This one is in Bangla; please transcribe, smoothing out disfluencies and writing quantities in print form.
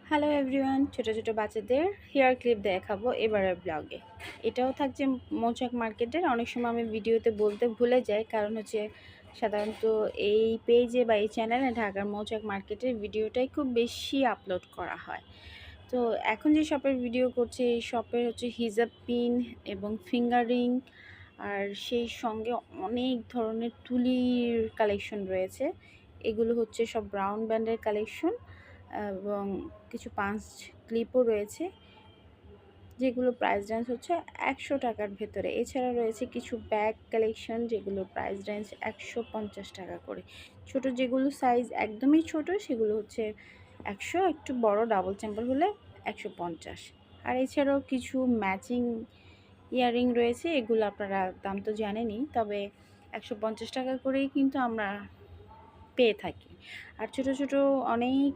হ্যালো এভরিওয়ান, ছোট ছোট বাচ্চাদের হেয়ার ক্লিপ দেখাবো এবারের ব্লগে। এটাও থাকছে মৌচাক মার্কেটের। অনেক সময় আমি ভিডিওতে বলতে ভুলে যাই, কারণ হচ্ছে সাধারণত এই পেজে বা এই চ্যানেলে ঢাকার মৌচাক মার্কেটের ভিডিওটাই খুব বেশি আপলোড করা হয়। তো এখন যে শপের ভিডিও করছে, এই শপের হচ্ছে হিজাব পিন এবং ফিঙ্গারিং, আর সেই সঙ্গে অনেক ধরনের তুলির কালেকশন রয়েছে। এগুলো হচ্ছে সব ব্রাউন ব্যান্ডের কালেকশন এবং কিছু পাঁচ ক্লিপও রয়েছে, যেগুলো প্রাইস রেঞ্জ হচ্ছে 100 টাকার ভেতরে। এছাড়া রয়েছে কিছু ব্যাগ কালেকশন, যেগুলো প্রাইস রেঞ্জ 150 টাকা করে। ছোট যেগুলো সাইজ একদমই ছোট সেগুলো হচ্ছে 100, একটু বড় ডাবল চেম্বার হলে 150। আর এছাড়াও কিছু ম্যাচিং ইয়াররিং রয়েছে, এগুলো আপনারা দাম তো জানেনই, তবে 150 টাকা করেই কিন্তু আমরা পেয়ে থাকি। আর ছোট ছোট অনেক